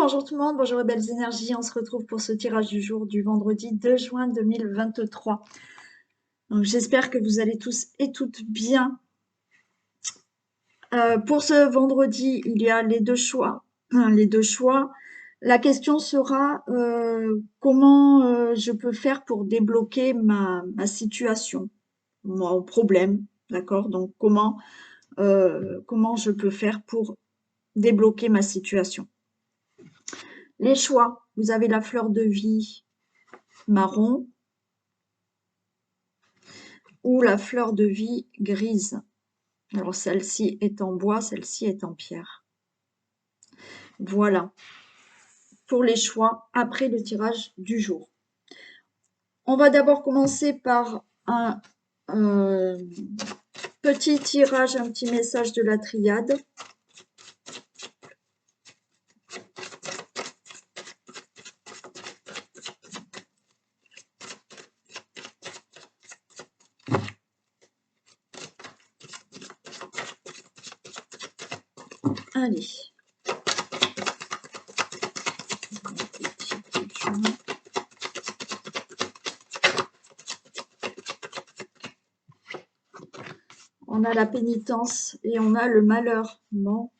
Bonjour tout le monde, bonjour les belles énergies. On se retrouve pour ce tirage du jour du vendredi 2 juin 2023. Donc j'espère que vous allez tous et toutes bien. Pour ce vendredi, il y a les deux choix. Les deux choix. La question sera comment je peux faire pour débloquer ma situation, mon problème, d'accord? Donc comment je peux faire pour débloquer ma situation. Les choix, vous avez la fleur de vie marron ou la fleur de vie grise. Alors celle-ci est en bois, celle-ci est en pierre. Voilà pour les choix après le tirage du jour. On va d'abord commencer par un petit tirage, un petit message de la triade. Allez. On a la pénitence et on a le malheur. Bon.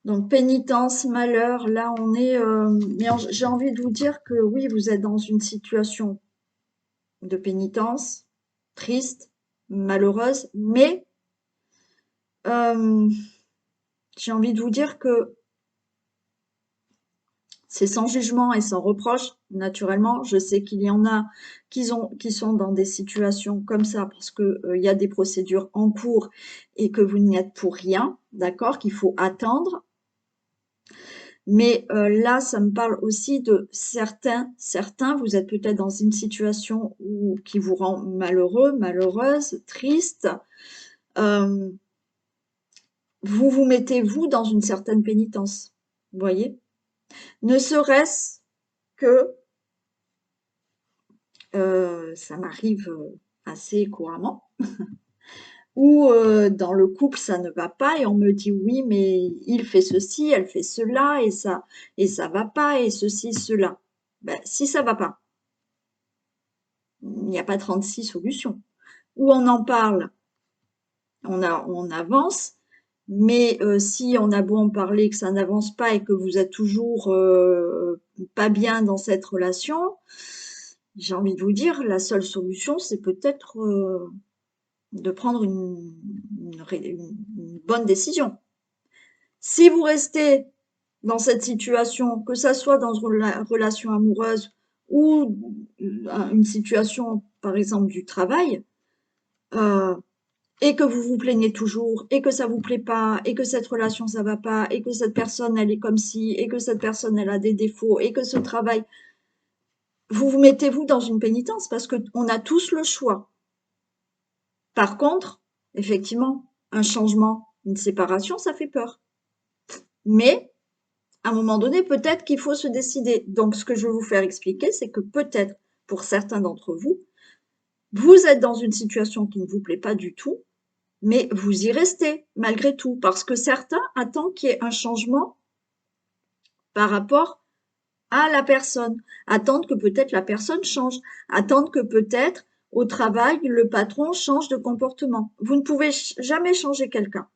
Donc pénitence, malheur, là on est... mais j'ai envie de vous dire que oui, vous êtes dans une situation de pénitence, triste, malheureuse, mais j'ai envie de vous dire que c'est sans jugement et sans reproche, naturellement. Je sais qu'il y en a qui sont dans des situations comme ça parce que y a des procédures en cours et que vous n'y êtes pour rien, d'accord, qu'il faut attendre. Mais là, ça me parle aussi de certains, vous êtes peut-être dans une situation qui vous rend malheureux, malheureuse, triste. Vous vous mettez, vous, dans une certaine pénitence, vous voyez? Ne serait-ce que, ça m'arrive assez couramment, où dans le couple, ça ne va pas et on me dit: «Oui, mais il fait ceci, elle fait cela et ça va pas et ceci, cela». Ben, si ça va pas, il n'y a pas 36 solutions. Ou on en parle, on avance, mais si on a beau en parler, que ça n'avance pas et que vous êtes toujours pas bien dans cette relation, j'ai envie de vous dire, la seule solution, c'est peut-être de prendre une bonne décision. Si vous restez dans cette situation, que ça soit dans une relation amoureuse ou une situation, par exemple, du travail, et que vous vous plaignez toujours, et que ça vous plaît pas, et que cette relation ça va pas, et que cette personne elle est comme ci, et que cette personne elle a des défauts, et que ce travail, vous vous mettez vous dans une pénitence parce que on a tous le choix. Par contre, effectivement, un changement, une séparation, ça fait peur. Mais à un moment donné, peut-être qu'il faut se décider. Donc, ce que je veux vous faire expliquer, c'est que peut-être pour certains d'entre vous, vous êtes dans une situation qui ne vous plaît pas du tout, mais vous y restez malgré tout, parce que certains attendent qu'il y ait un changement par rapport à la personne, attendent que peut-être la personne change, attendent que peut-être au travail, le patron change de comportement. Vous ne pouvez jamais changer quelqu'un.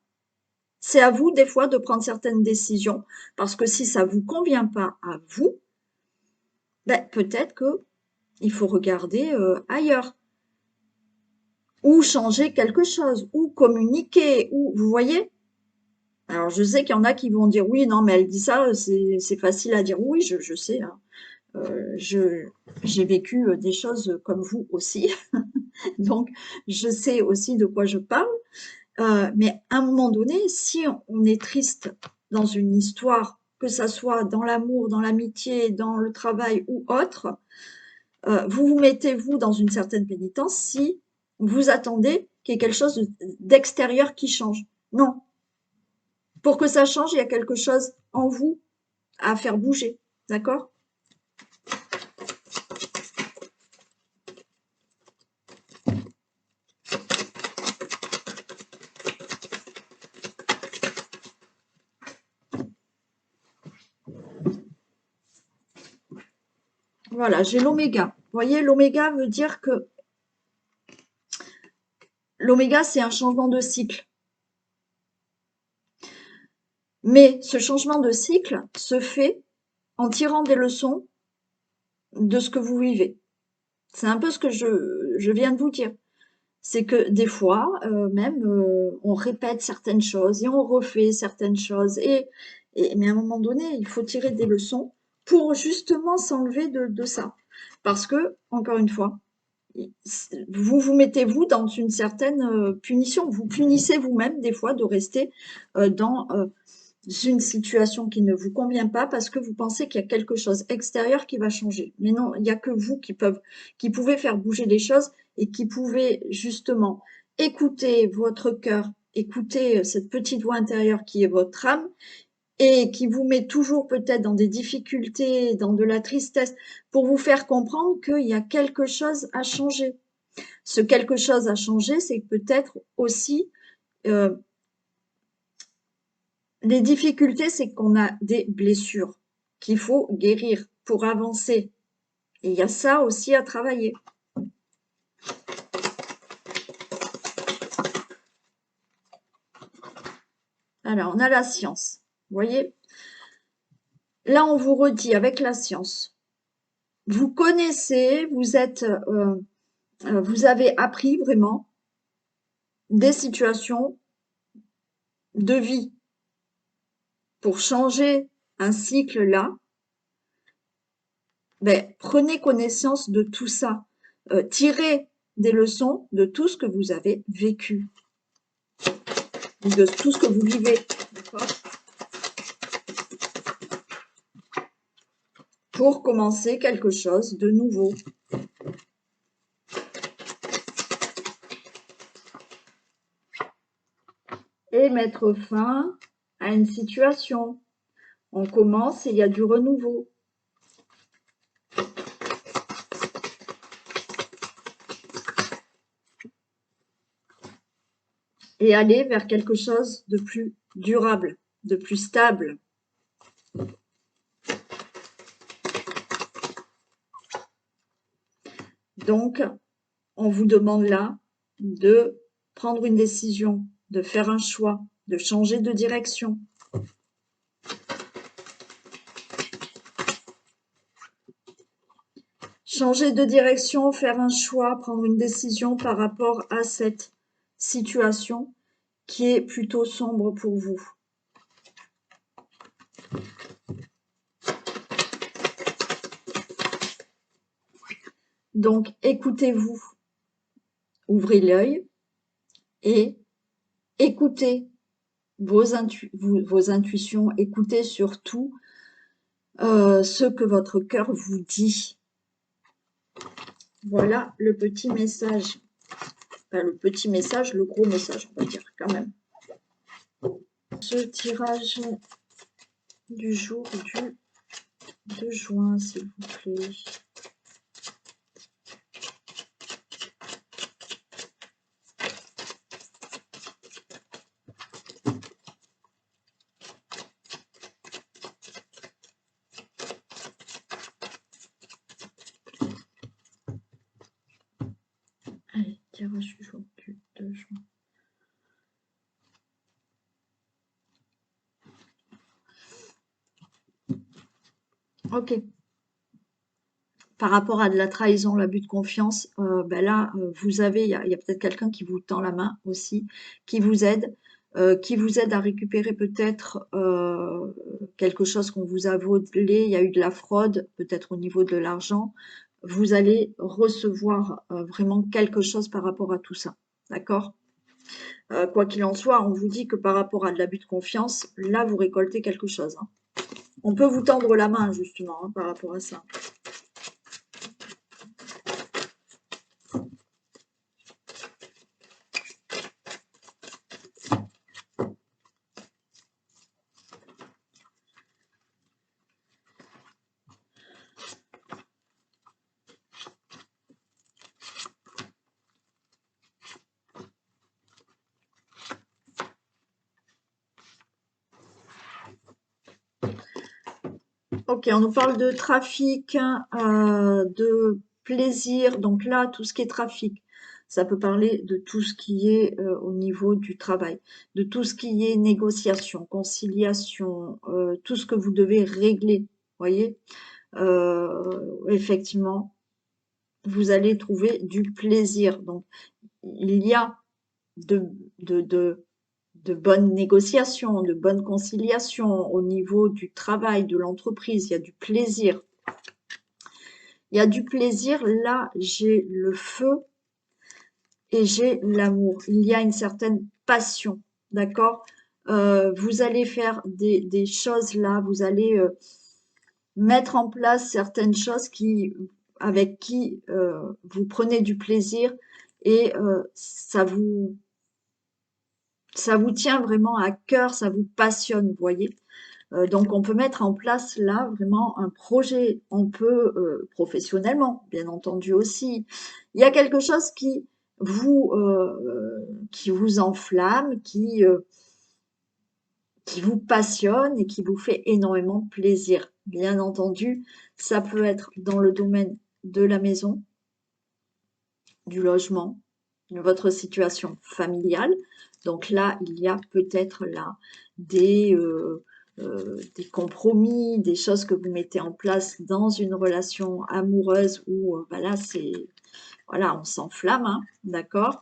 C'est à vous des fois de prendre certaines décisions, parce que si ça vous convient pas à vous, ben, peut-être que il faut regarder ailleurs, ou changer quelque chose, ou communiquer, ou vous voyez. Alors, je sais qu'il y en a qui vont dire oui, non, mais elle dit ça, c'est facile à dire. Oui, je sais, hein. J'ai vécu des choses comme vous aussi, donc je sais aussi de quoi je parle. Mais à un moment donné, si on est triste dans une histoire, que ça soit dans l'amour, dans l'amitié, dans le travail ou autre, vous vous mettez vous dans une certaine pénitence si vous attendez qu'il y ait quelque chose d'extérieur qui change. Non, pour que ça change, il y a quelque chose en vous à faire bouger, d'accord? Voilà, j'ai l'oméga. Vous voyez, l'oméga veut dire que l'oméga, c'est un changement de cycle. Mais ce changement de cycle se fait en tirant des leçons de ce que vous vivez. C'est un peu ce que je viens de vous dire. C'est que des fois, même, on répète certaines choses et on refait certaines choses. Mais à un moment donné, il faut tirer des leçons pour justement s'enlever de ça. Parce que, encore une fois, vous vous mettez vous dans une certaine punition. Vous punissez vous-même des fois de rester dans une situation qui ne vous convient pas parce que vous pensez qu'il y a quelque chose extérieur qui va changer. Mais non, il n'y a que vous qui pouvez faire bouger les choses et qui pouvez justement écouter votre cœur, écouter cette petite voix intérieure qui est votre âme et qui vous met toujours peut-être dans des difficultés, dans de la tristesse, pour vous faire comprendre qu'il y a quelque chose à changer. Ce quelque chose à changer, c'est peut-être aussi euh, les difficultés, c'est qu'on a des blessures qu'il faut guérir pour avancer. Et il y a ça aussi à travailler. Alors, on a la science. Vous voyez? Là, on vous redit avec la science. Vous connaissez, vous avez appris vraiment des situations de vie pour changer un cycle là. Ben, prenez connaissance de tout ça. Tirez des leçons de tout ce que vous avez vécu, de tout ce que vous vivez, d'accord? Pour commencer quelque chose de nouveau. Et mettre fin à une situation. On commence et il y a du renouveau. Et aller vers quelque chose de plus durable, de plus stable. Donc, on vous demande là de prendre une décision, de faire un choix, de changer de direction. Changer de direction, faire un choix, prendre une décision par rapport à cette situation qui est plutôt sombre pour vous. Donc, écoutez-vous, ouvrez l'œil et écoutez vos intuitions, écoutez surtout ce que votre cœur vous dit. Voilà le petit message. Enfin, le petit message, le gros message, on va dire quand même. Ce tirage du jour du 2 juin, s'il vous plaît. Allez, tirage du jour du 2 juin. Ok. Par rapport à de la trahison, l'abus de confiance, ben là, vous avez, il y a peut-être quelqu'un qui vous tend la main aussi, qui vous aide à récupérer peut-être quelque chose qu'on vous a volé, il y a eu de la fraude, peut-être au niveau de l'argent. Vous allez recevoir vraiment quelque chose par rapport à tout ça. D'accord? Quoi qu'il en soit, on vous dit que par rapport à de l'abus de confiance, là, vous récoltez quelque chose. Hein. On peut vous tendre la main, justement, hein, par rapport à ça. Ok, on nous parle de trafic, de plaisir. Donc là, tout ce qui est trafic, ça peut parler de tout ce qui est au niveau du travail, de tout ce qui est négociation, conciliation, tout ce que vous devez régler. Voyez, effectivement, vous allez trouver du plaisir. Donc, il y a de, de, de, de bonnes négociations, de bonnes conciliations au niveau du travail, de l'entreprise. Il y a du plaisir. Il y a du plaisir. Là, j'ai le feu et j'ai l'amour. Il y a une certaine passion. D'accord? Vous allez faire des choses là. Vous allez mettre en place certaines choses avec qui vous prenez du plaisir et ça vous tient vraiment à cœur, ça vous passionne, vous voyez. Donc on peut mettre en place là vraiment un projet, on peut professionnellement, bien entendu aussi. Il y a quelque chose qui vous enflamme, qui vous passionne et qui vous fait énormément plaisir. Bien entendu, ça peut être dans le domaine de la maison, du logement, de votre situation familiale. Donc là, il y a peut-être là des compromis, des choses que vous mettez en place dans une relation amoureuse où voilà, voilà, on s'enflamme, hein, d'accord?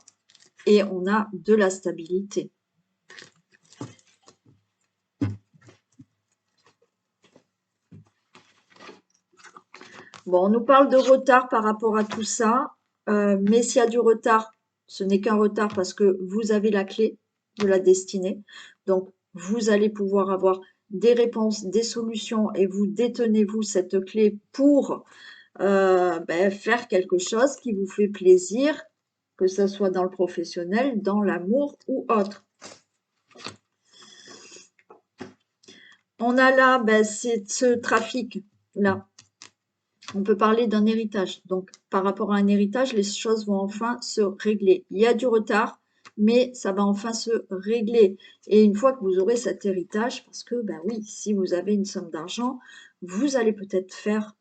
Et on a de la stabilité. Bon, on nous parle de retard par rapport à tout ça, mais s'il y a du retard, ce n'est qu'un retard parce que vous avez la clé de la destinée. Donc, vous allez pouvoir avoir des réponses, des solutions et vous détenez, vous, cette clé pour faire quelque chose qui vous fait plaisir, que ce soit dans le professionnel, dans l'amour ou autre. On a là, c'est ce trafic-là. On peut parler d'un héritage. Donc, par rapport à un héritage, les choses vont enfin se régler. Il y a du retard, mais ça va enfin se régler. Et une fois que vous aurez cet héritage, parce que, ben oui, si vous avez une somme d'argent, vous allez peut-être faire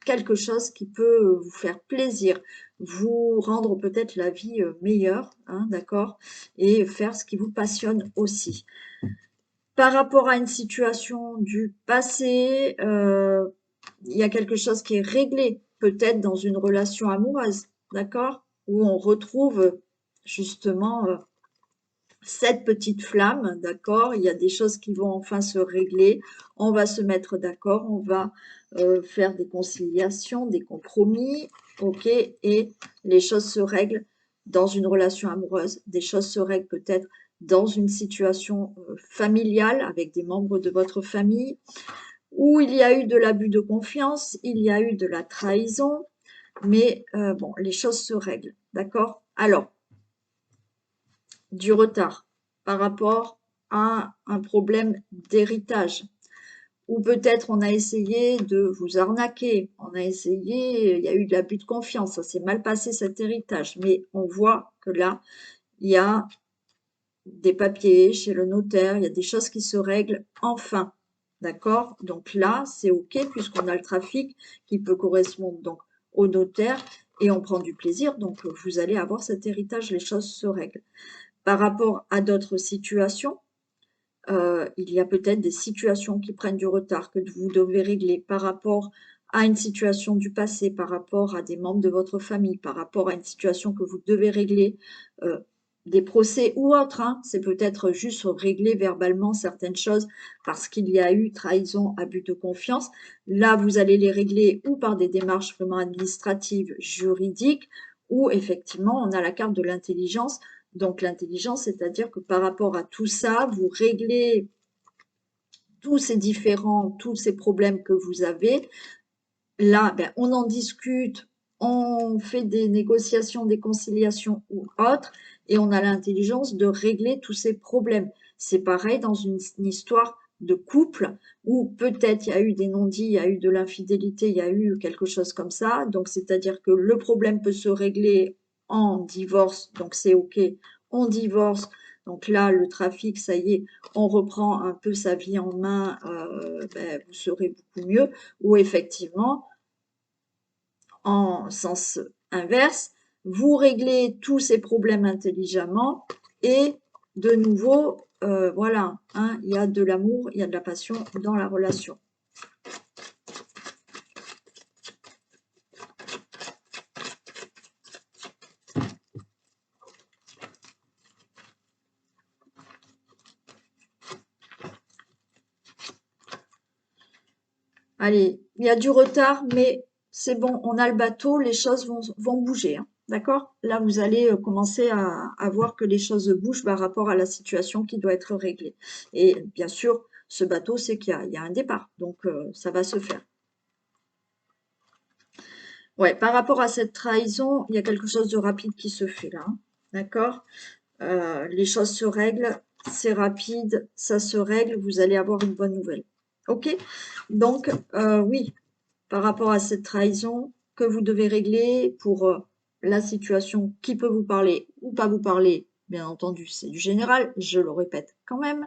quelque chose qui peut vous faire plaisir, vous rendre peut-être la vie meilleure, hein, d'accord, et faire ce qui vous passionne aussi. Par rapport à une situation du passé, il y a quelque chose qui est réglé, peut-être dans une relation amoureuse, d'accord? Où on retrouve justement cette petite flamme, d'accord? Il y a des choses qui vont enfin se régler, on va se mettre d'accord, on va faire des conciliations, des compromis, ok? Et les choses se règlent dans une relation amoureuse, des choses se règlent peut-être dans une situation familiale avec des membres de votre famille, où il y a eu de l'abus de confiance, il y a eu de la trahison, mais bon, les choses se règlent, d'accord? Alors, du retard par rapport à un problème d'héritage, ou peut-être on a essayé de vous arnaquer, on a essayé, il y a eu de l'abus de confiance, ça s'est mal passé cet héritage, mais on voit que là, il y a des papiers chez le notaire, il y a des choses qui se règlent enfin. D'accord? Donc là, c'est OK puisqu'on a le trafic qui peut correspondre donc au notaire et on prend du plaisir. Donc, vous allez avoir cet héritage, les choses se règlent. Par rapport à d'autres situations, il y a peut-être des situations qui prennent du retard que vous devez régler par rapport à une situation du passé, par rapport à des membres de votre famille, par rapport à une situation que vous devez régler, des procès ou autres, hein. C'est peut-être juste régler verbalement certaines choses parce qu'il y a eu trahison, abus de confiance. Là, vous allez les régler ou par des démarches vraiment administratives, juridiques, ou effectivement, on a la carte de l'intelligence. Donc l'intelligence, c'est-à-dire que par rapport à tout ça, vous réglez tous ces problèmes que vous avez. Là, on en discute, on fait des négociations, des conciliations ou autres, et on a l'intelligence de régler tous ces problèmes. C'est pareil dans une histoire de couple où peut-être il y a eu des non-dits, il y a eu de l'infidélité, il y a eu quelque chose comme ça. Donc, c'est-à-dire que le problème peut se régler en divorce, donc c'est OK, on divorce, Donc là, le trafic, ça y est, on reprend un peu sa vie en main, vous serez beaucoup mieux. Ou effectivement, en sens inverse, vous réglez tous ces problèmes intelligemment et de nouveau, voilà, hein, il y a de l'amour, il y a de la passion dans la relation. Allez, il y a du retard, mais c'est bon, on a le bateau, les choses vont bouger, hein, d'accord? Là, vous allez commencer à voir que les choses bougent par rapport à la situation qui doit être réglée. Et bien sûr, ce bateau, c'est qu'il y a un départ, donc ça va se faire. Ouais, par rapport à cette trahison, il y a quelque chose de rapide qui se fait là, hein, d'accord? Les choses se règlent, c'est rapide, ça se règle, vous allez avoir une bonne nouvelle. Ok? Donc, oui, par rapport à cette trahison que vous devez régler pour la situation qui peut vous parler ou pas vous parler, bien entendu, c'est du général, je le répète quand même.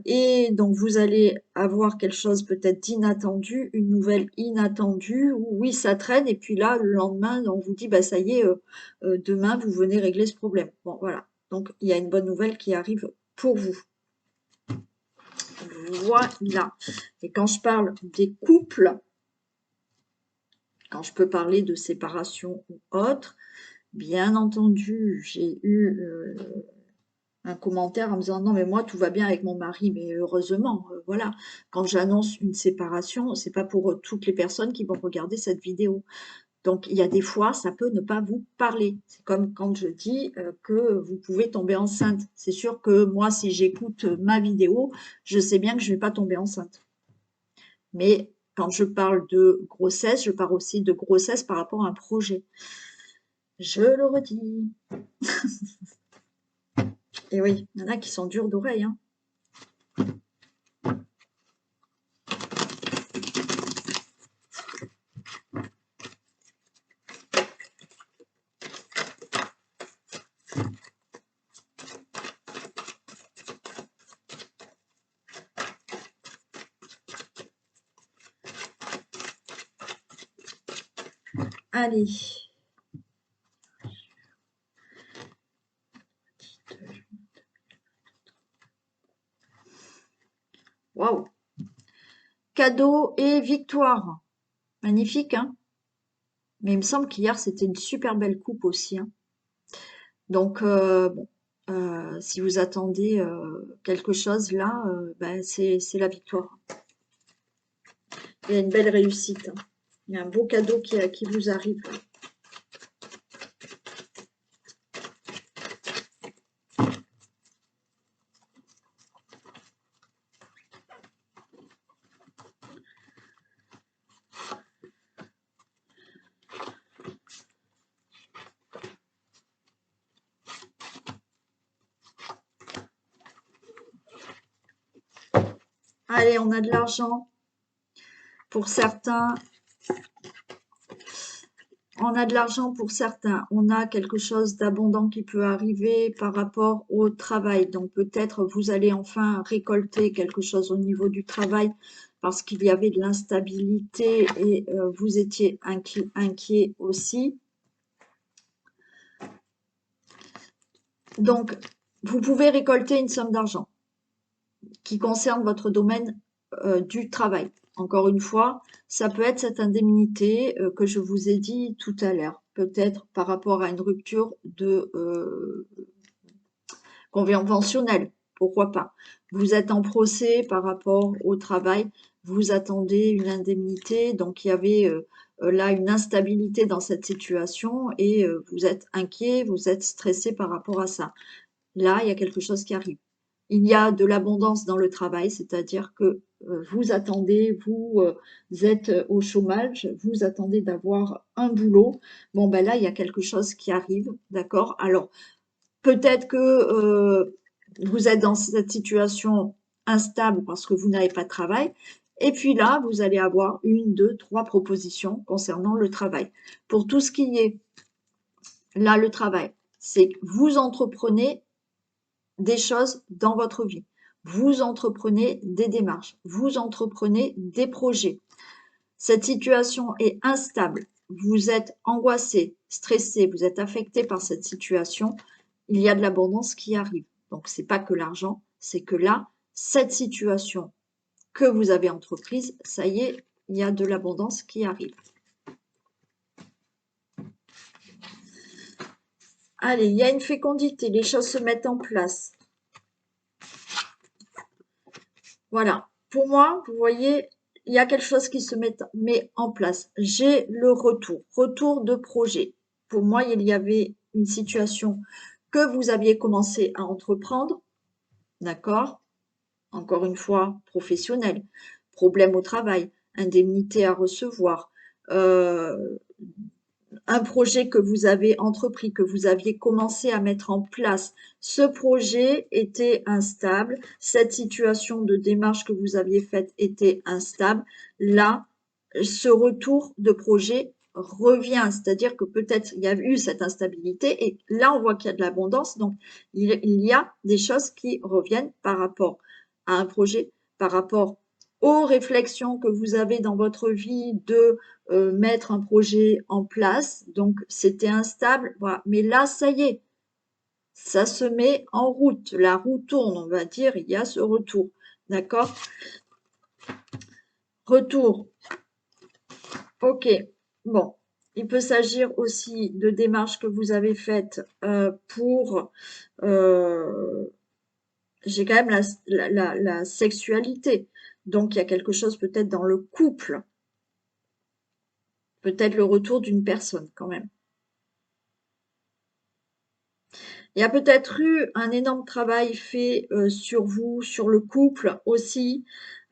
Et donc vous allez avoir quelque chose peut-être d'inattendu, une nouvelle inattendue, où oui, ça traîne, et puis là, le lendemain, on vous dit, bah ça y est, demain, vous venez régler ce problème. Bon, voilà. Donc, il y a une bonne nouvelle qui arrive pour vous. Voilà. Et quand je parle des couples, quand je peux parler de séparation ou autre, bien entendu, j'ai eu un commentaire en me disant non mais moi tout va bien avec mon mari, mais heureusement, voilà, quand j'annonce une séparation, c'est pas pour toutes les personnes qui vont regarder cette vidéo. Donc il y a des fois, ça peut ne pas vous parler. C'est comme quand je dis que vous pouvez tomber enceinte. C'est sûr que moi, si j'écoute ma vidéo, je sais bien que je vais pas tomber enceinte. Mais quand je parle de grossesse, je parle aussi de grossesse par rapport à un projet. Je le redis. Et oui, il y en a qui sont durs d'oreille, hein. Allez. Waouh. Cadeau et victoire. Magnifique, hein? Mais il me semble qu'hier, c'était une super belle coupe aussi, hein. Donc, bon, si vous attendez quelque chose là, ben, c'est la victoire. Il y a une belle réussite, hein. Il y a un beau cadeau qui vous arrive. Allez, on a de l'argent pour certains. On a de l'argent pour certains. On a quelque chose d'abondant qui peut arriver par rapport au travail. Donc peut-être vous allez enfin récolter quelque chose au niveau du travail parce qu'il y avait de l'instabilité et vous étiez inquiet aussi. Donc, vous pouvez récolter une somme d'argent qui concerne votre domaine du travail. Encore une fois, ça peut être cette indemnité que je vous ai dit tout à l'heure, peut-être par rapport à une rupture de conventionnelle, pourquoi pas. Vous êtes en procès par rapport au travail, vous attendez une indemnité, donc il y avait là une instabilité dans cette situation et vous êtes inquiet, vous êtes stressé par rapport à ça. Là, il y a quelque chose qui arrive. Il y a de l'abondance dans le travail, c'est-à-dire que vous attendez, vous êtes au chômage, vous attendez d'avoir un boulot. Bon, ben là, il y a quelque chose qui arrive, d'accord? Alors, peut-être que vous êtes dans cette situation instable parce que vous n'avez pas de travail. Et puis là, vous allez avoir une, deux, trois propositions concernant le travail. Pour tout ce qui est là, le travail, c'est que vous entreprenez des choses dans votre vie. Vous entreprenez des démarches, vous entreprenez des projets. Cette situation est instable, vous êtes angoissé, stressé, vous êtes affecté par cette situation, il y a de l'abondance qui arrive. Donc, c'est pas que l'argent, c'est que là, cette situation que vous avez entreprise, ça y est, il y a de l'abondance qui arrive. Allez, il y a une fécondité, les choses se mettent en place. Voilà. Pour moi, vous voyez, il y a quelque chose qui se met en place. J'ai le retour de projet. Pour moi, il y avait une situation que vous aviez commencé à entreprendre, d'accord? Encore une fois, professionnel, problème au travail, indemnité à recevoir, un projet que vous avez entrepris, que vous aviez commencé à mettre en place. Ce projet était instable, cette situation de démarche que vous aviez faite était instable. Là, ce retour de projet revient, c'est-à-dire que peut-être il y a eu cette instabilité et là on voit qu'il y a de l'abondance, donc il y a des choses qui reviennent par rapport à un projet, par rapport aux réflexions que vous avez dans votre vie de mettre un projet en place. Donc, c'était instable. Voilà. Mais là, ça y est, ça se met en route. La roue tourne, on va dire. Il y a ce retour. D'accord? Retour. OK. Bon. Il peut s'agir aussi de démarches que vous avez faites pour... j'ai quand même la sexualité. Donc, il y a quelque chose peut-être dans le couple. Peut-être le retour d'une personne quand même. Il y a peut-être eu un énorme travail fait sur vous, sur le couple aussi.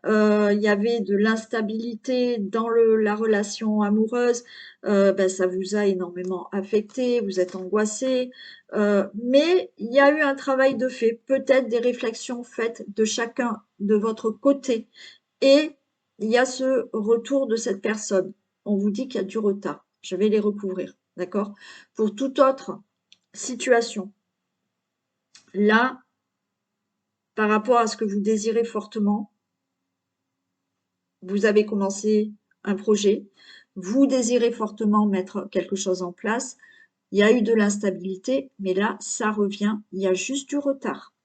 Il y avait de l'instabilité dans la relation amoureuse. Ben, ça vous a énormément affecté, vous êtes angoissé. Mais il y a eu un travail de fait, peut-être des réflexions faites de chacun de votre côté. Et il y a ce retour de cette personne. On vous dit qu'il y a du retard. Je vais les recouvrir, d'accord? Pour toute autre situation, là, par rapport à ce que vous désirez fortement, vous avez commencé un projet, vous désirez fortement mettre quelque chose en place, il y a eu de l'instabilité, mais là, ça revient, il y a juste du retard.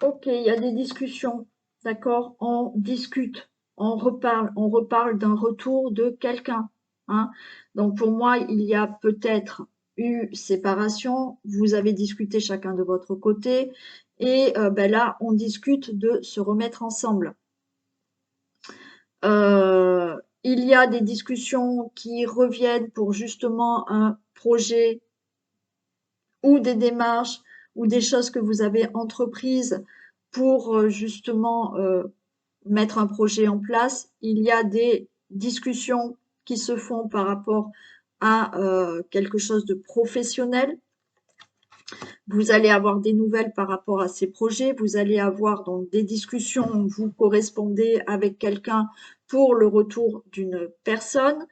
Ok, il y a des discussions, d'accord? On discute, on reparle d'un retour de quelqu'un, hein. Donc pour moi, il y a peut-être eu séparation, vous avez discuté chacun de votre côté, et ben là, on discute de se remettre ensemble. Il y a des discussions qui reviennent pour justement un projet ou des démarches ou des choses que vous avez entreprises pour justement mettre un projet en place. Il y a des discussions qui se font par rapport à quelque chose de professionnel. Vous allez avoir des nouvelles par rapport à ces projets. Vous allez avoir donc des discussions. Vous correspondez avec quelqu'un pour le retour d'une personne.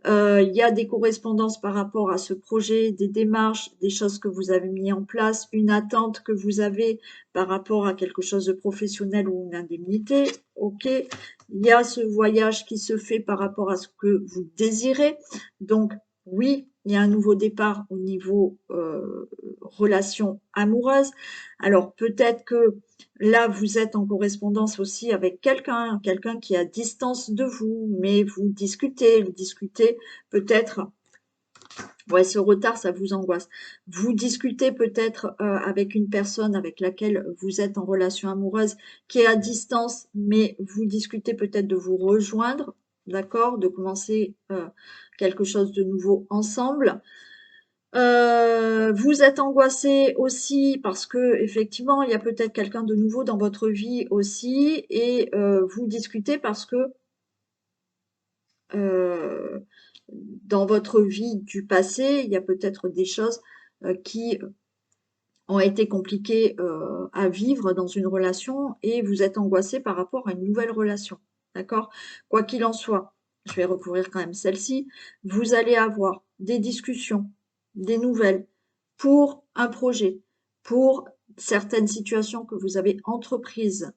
Il y a des correspondances par rapport à ce projet, des démarches, des choses que vous avez mis en place, une attente que vous avez par rapport à quelque chose de professionnel ou une indemnité. OK. Il y a ce voyage qui se fait par rapport à ce que vous désirez. Donc, oui, il y a un nouveau départ au niveau relation amoureuse. Alors, peut-être que là, vous êtes en correspondance aussi avec quelqu'un qui est à distance de vous, mais vous discutez peut-être, ouais, ce retard, ça vous angoisse. Vous discutez peut-être avec une personne avec laquelle vous êtes en relation amoureuse qui est à distance, mais vous discutez peut-être de vous rejoindre, d'accord, de commencer quelque chose de nouveau ensemble. Vous êtes angoissé aussi parce que effectivement, il y a peut-être quelqu'un de nouveau dans votre vie aussi et vous discutez parce que dans votre vie du passé, il y a peut-être des choses qui ont été compliquées à vivre dans une relation et vous êtes angoissé par rapport à une nouvelle relation. D'accord? Quoi qu'il en soit, je vais recouvrir quand même celle-ci. Vous allez avoir des discussions, des nouvelles pour un projet, pour certaines situations que vous avez entreprises.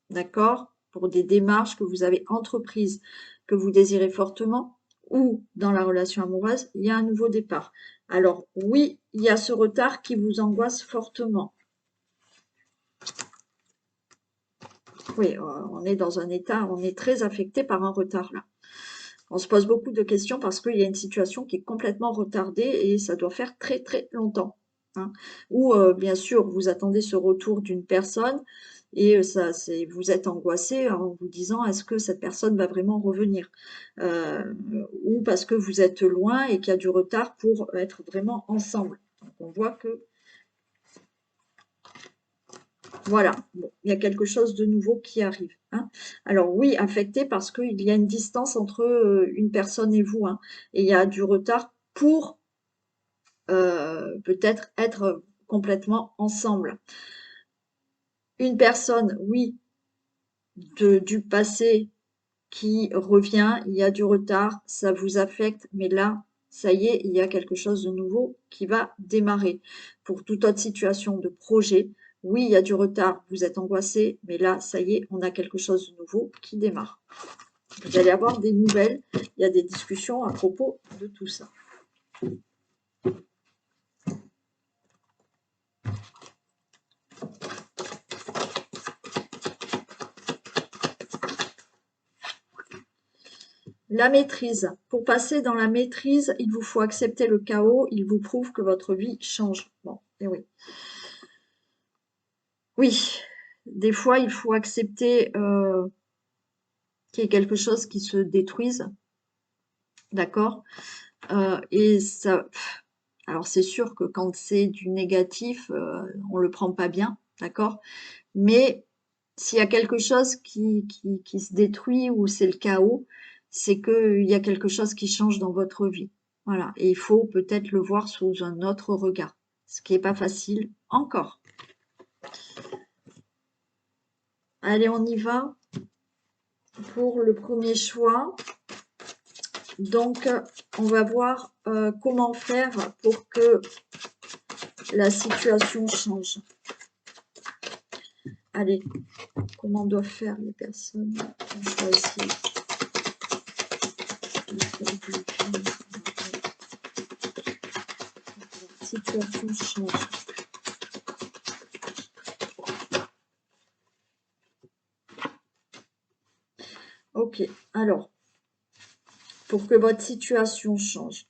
D'accord? Pour des démarches que vous avez entreprises, que vous désirez fortement, ou dans la relation amoureuse, il y a un nouveau départ. Alors oui, il y a ce retard qui vous angoisse fortement. Oui, on est dans un état, on est très affecté par un retard là. On se pose beaucoup de questions parce qu'il y a une situation qui est complètement retardée et ça doit faire très très longtemps, hein. Ou bien sûr, vous attendez ce retour d'une personne et vous êtes angoissé en vous disant est-ce que cette personne va vraiment revenir? Ou parce que vous êtes loin et qu'il y a du retard pour être vraiment ensemble. Donc on voit que voilà, bon, il y a quelque chose de nouveau qui arrive, hein. Alors oui, affecté parce qu'il y a une distance entre une personne et vous, hein, et il y a du retard pour peut-être être complètement ensemble. Une personne, oui, du passé qui revient, il y a du retard, ça vous affecte, mais là, ça y est, il y a quelque chose de nouveau qui va démarrer. Pour toute autre situation de projet, oui, il y a du retard, vous êtes angoissé, mais là, ça y est, on a quelque chose de nouveau qui démarre. Vous allez avoir des nouvelles, il y a des discussions à propos de tout ça. La maîtrise. Pour passer dans la maîtrise, il vous faut accepter le chaos. Il vous prouve que votre vie change. Bon, et oui. Oui, des fois, il faut accepter qu'il y ait quelque chose qui se détruise. D'accord? Et ça, alors c'est sûr que quand c'est du négatif, on le prend pas bien. D'accord? Mais s'il y a quelque chose qui se détruit ou c'est le chaos, c'est qu'il y a quelque chose qui change dans votre vie. Voilà. Et il faut peut-être le voir sous un autre regard, ce qui n'est pas facile encore. Allez, on y va pour le premier choix. Donc, on va voir comment faire pour que la situation change. Allez, comment doivent faire les personnes? On choisit. Situation change. Ok, alors, pour que votre situation change,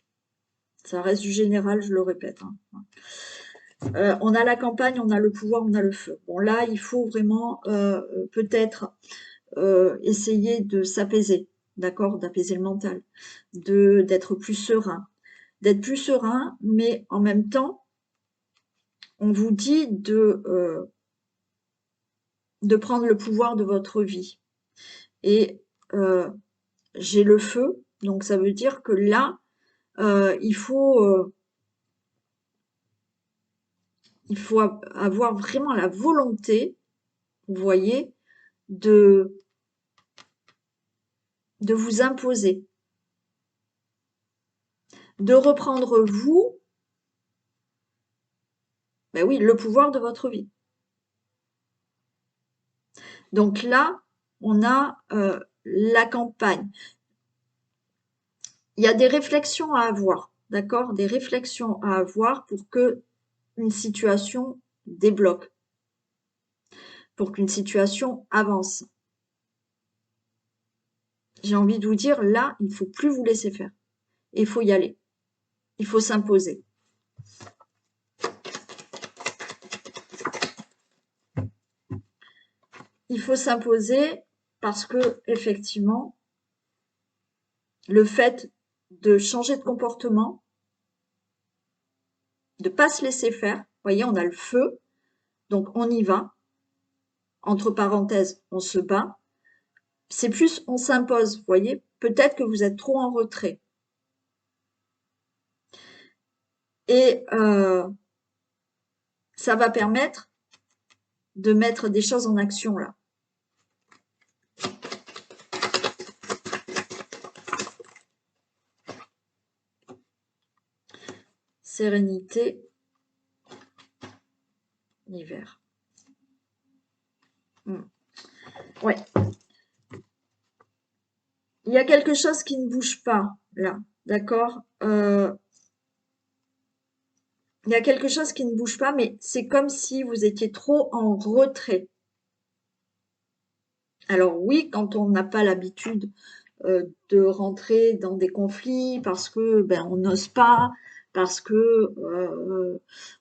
ça reste du général, je le répète, hein. On a la campagne, on a le pouvoir, on a le feu. Bon, là, il faut vraiment peut-être essayer de s'apaiser, d'accord, d'apaiser le mental, d'être plus serein. D'être plus serein, mais en même temps, on vous dit de prendre le pouvoir de votre vie. Et j'ai le feu, donc ça veut dire que là, il faut avoir vraiment la volonté, vous voyez, de vous imposer, de reprendre vous, ben oui, le pouvoir de votre vie. Donc là, on a la campagne. Il y a des réflexions à avoir, d'accord? Des réflexions à avoir pour que une situation débloque, pour qu'une situation avance. J'ai envie de vous dire, là, il ne faut plus vous laisser faire. Il faut y aller. Il faut s'imposer. Il faut s'imposer parce que, effectivement, le fait de changer de comportement, de ne pas se laisser faire, vous voyez, on a le feu, donc on y va. Entre parenthèses, on se bat. C'est plus on s'impose, vous voyez, peut-être que vous êtes trop en retrait. Et ça va permettre de mettre des choses en action là. Sérénité, l'hiver. Ouais. Il y a quelque chose qui ne bouge pas là, d'accord? Il y a quelque chose qui ne bouge pas, mais c'est comme si vous étiez trop en retrait. Alors oui, quand on n'a pas l'habitude de rentrer dans des conflits parce que ben on n'ose pas, parce que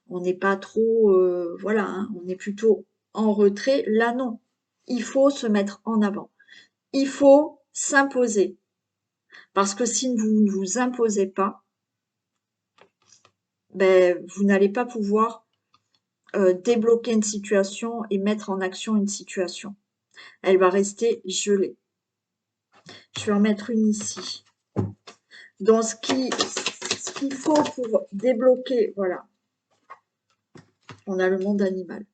on n'est pas trop, voilà, hein, on est plutôt en retrait. Là non, il faut se mettre en avant. Il faut s'imposer parce que si vous ne vous imposez pas, ben vous n'allez pas pouvoir débloquer une situation et mettre en action une situation. Elle va rester gelée. Je vais en mettre une ici. Donc, ce qu'il faut pour débloquer, voilà, on a le monde animal.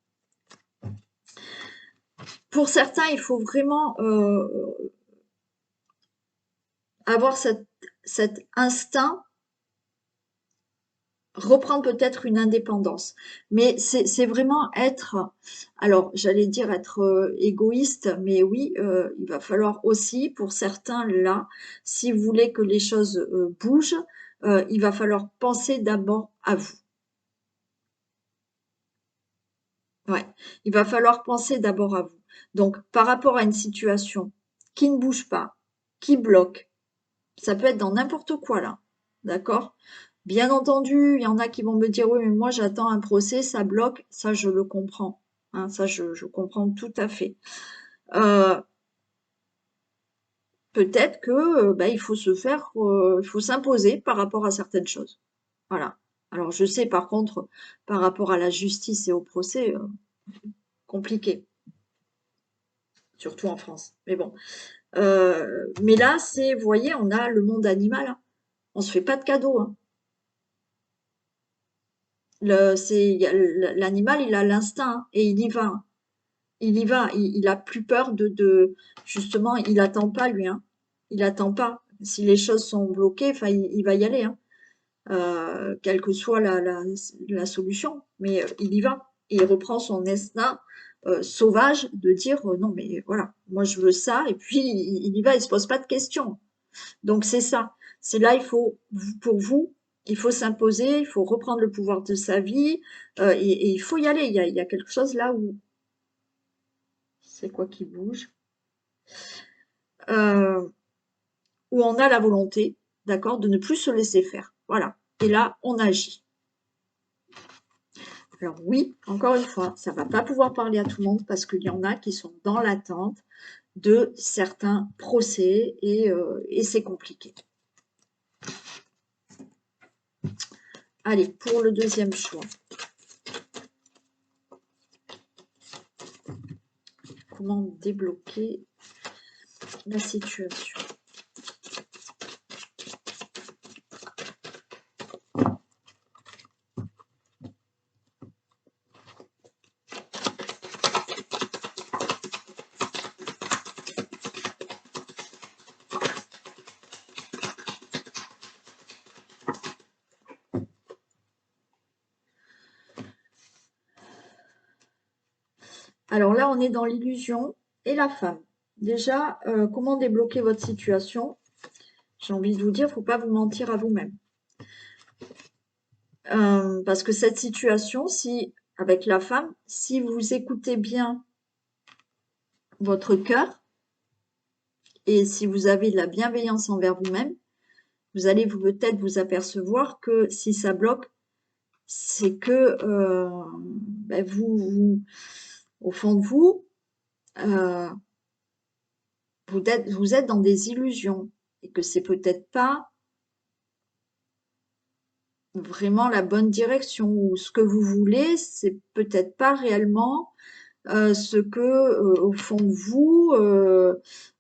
Pour certains, il faut vraiment avoir cet instinct, reprendre peut-être une indépendance. Mais c'est vraiment être, alors j'allais dire être égoïste, mais oui, il va falloir aussi, pour certains là, si vous voulez que les choses bougent, il va falloir penser d'abord à vous. Ouais, il va falloir penser d'abord à vous. Donc, par rapport à une situation qui ne bouge pas, qui bloque, ça peut être dans n'importe quoi là, d'accord? Bien entendu, il y en a qui vont me dire, oui, mais moi j'attends un procès, ça bloque, ça je le comprends, hein, ça je comprends tout à fait. Euh, peut-être que bah, il faut il faut s'imposer par rapport à certaines choses. Voilà. Alors je sais par contre, par rapport à la justice et au procès, compliqué, surtout en France. Mais bon. Mais là, vous voyez, on a le monde animal, hein. On se fait pas de cadeaux, hein. L'animal, il a l'instinct hein, et il y va, hein. Il y va. Il a plus peur justement, il attend pas lui, hein. Il attend pas. Si les choses sont bloquées, enfin, il va y aller, hein. Quelle que soit la solution, mais il y va. Et il reprend son instinct sauvage de dire non, mais voilà, moi je veux ça, et puis il y va, il se pose pas de questions. Donc c'est ça. C'est là, pour vous, il faut s'imposer, il faut reprendre le pouvoir de sa vie, et il faut y aller. Il y a quelque chose là où c'est quoi qui bouge, euh, où on a la volonté, d'accord, de ne plus se laisser faire. Voilà. Et là, on agit. Alors oui, encore une fois, ça va pas pouvoir parler à tout le monde parce qu'il y en a qui sont dans l'attente de certains procès et c'est compliqué. Allez, pour le deuxième choix. Comment débloquer la situation? Alors là, on est dans l'illusion et la femme. Déjà, comment débloquer votre situation? J'ai envie de vous dire, faut pas vous mentir à vous-même. Parce que cette situation, si avec la femme, si vous écoutez bien votre cœur et si vous avez de la bienveillance envers vous-même, vous allez peut-être vous apercevoir que si ça bloque, c'est que ben au fond de vous, euh, vous êtes dans des illusions et que c'est peut-être pas vraiment la bonne direction ou ce que vous voulez, c'est peut-être pas réellement ce que, au fond de vous,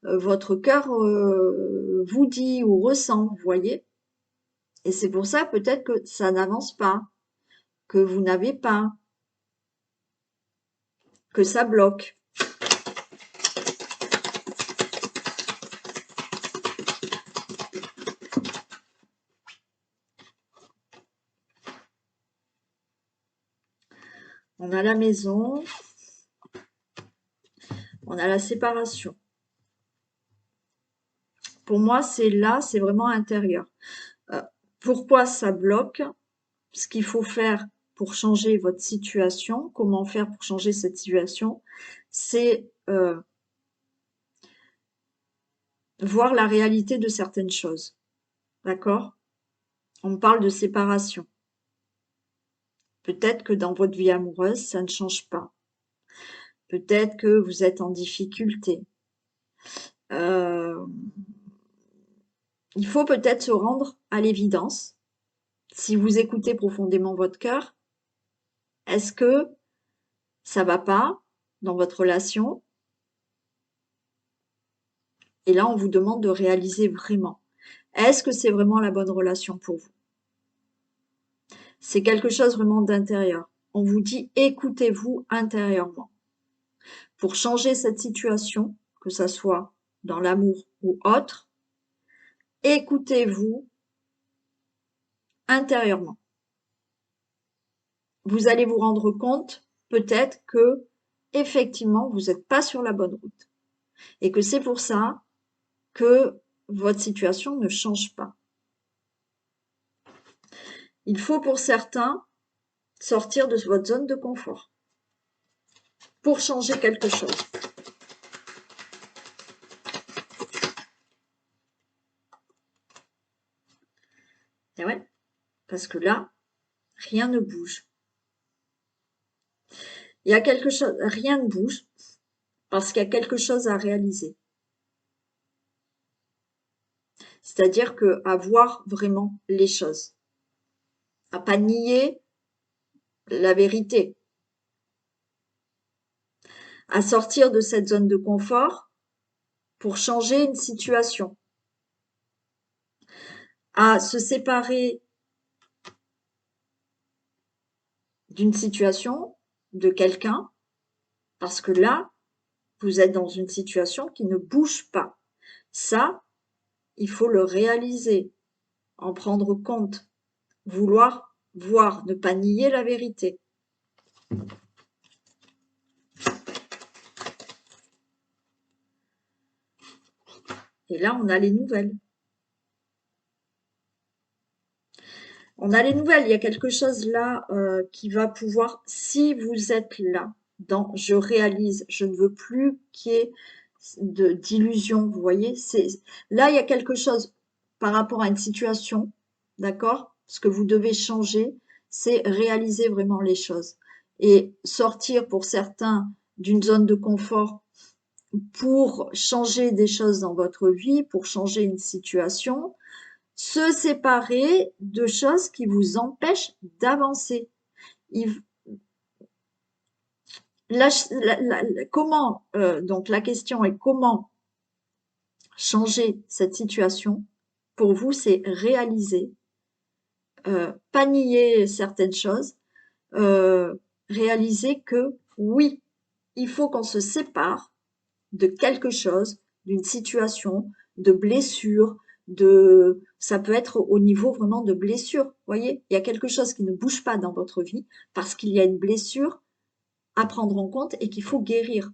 votre cœur vous dit ou ressent, vous voyez? Et c'est pour ça peut-être que ça n'avance pas, que vous n'avez pas, que ça bloque. On a la maison, on a la séparation. Pour moi, c'est là, c'est vraiment intérieur. Pourquoi ça bloque? Ce qu'il faut faire pour changer votre situation, comment faire pour changer cette situation, c'est voir la réalité de certaines choses. D'accord? On parle de séparation. Peut-être que dans votre vie amoureuse, ça ne change pas. Peut-être que vous êtes en difficulté. Il faut peut-être se rendre à l'évidence. Si vous écoutez profondément votre cœur, est-ce que ça va pas dans votre relation? Et là, on vous demande de réaliser vraiment. Est-ce que c'est vraiment la bonne relation pour vous? C'est quelque chose vraiment d'intérieur. On vous dit écoutez-vous intérieurement. Pour changer cette situation, que ça soit dans l'amour ou autre, écoutez-vous intérieurement. Vous allez vous rendre compte peut-être que effectivement vous n'êtes pas sur la bonne route et que c'est pour ça que votre situation ne change pas. Il faut pour certains sortir de votre zone de confort pour changer quelque chose. Et ouais, parce que là, rien ne bouge. Il y a quelque chose, rien ne bouge parce qu'il y a quelque chose à réaliser. C'est-à-dire que à voir vraiment les choses, à pas nier la vérité, à sortir de cette zone de confort pour changer une situation, à se séparer d'une situation, de quelqu'un, parce que là, vous êtes dans une situation qui ne bouge pas. Ça, il faut le réaliser, en prendre compte, vouloir voir, ne pas nier la vérité. Et là, on a les nouvelles. On a les nouvelles, il y a quelque chose là qui va pouvoir, si vous êtes là, dans je réalise, je ne veux plus qu'il y ait d'illusion, vous voyez, là il y a quelque chose par rapport à une situation, d'accord? Ce que vous devez changer, c'est réaliser vraiment les choses et sortir pour certains d'une zone de confort pour changer des choses dans votre vie, pour changer une situation, se séparer de choses qui vous empêchent d'avancer. Comment, donc la question est comment changer cette situation? Pour vous, c'est réaliser, pas nier certaines choses, réaliser que oui, il faut qu'on se sépare de quelque chose, d'une situation, de blessure, ça peut être au niveau vraiment de blessure. Vous voyez, il y a quelque chose qui ne bouge pas dans votre vie parce qu'il y a une blessure à prendre en compte et qu'il faut guérir,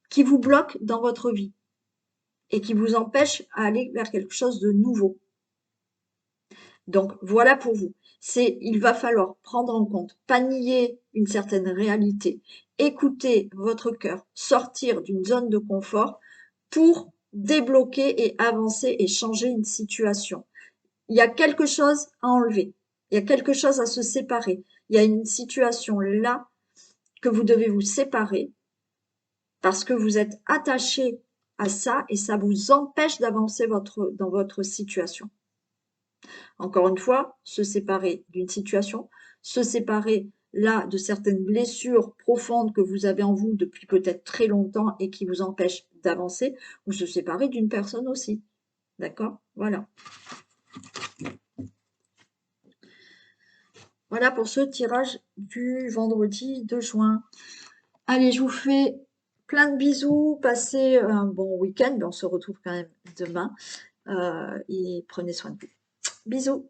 qui vous bloque dans votre vie et qui vous empêche à aller vers quelque chose de nouveau. Donc voilà pour vous. Il va falloir prendre en compte, pas nier une certaine réalité, écouter votre cœur, sortir d'une zone de confort pour débloquer et avancer et changer une situation. Il y a quelque chose à enlever, il y a quelque chose à se séparer. Il y a une situation là que vous devez vous séparer parce que vous êtes attaché à ça et ça vous empêche d'avancer dans votre situation. Encore une fois, se séparer d'une situation, se séparer là de certaines blessures profondes que vous avez en vous depuis peut-être très longtemps et qui vous empêchent d'avancer ou se séparer d'une personne aussi. D'accord? Voilà. Voilà pour ce tirage du vendredi 2 juin. Allez, je vous fais plein de bisous, passez un bon week-end, on se retrouve quand même demain et prenez soin de vous. Bisous.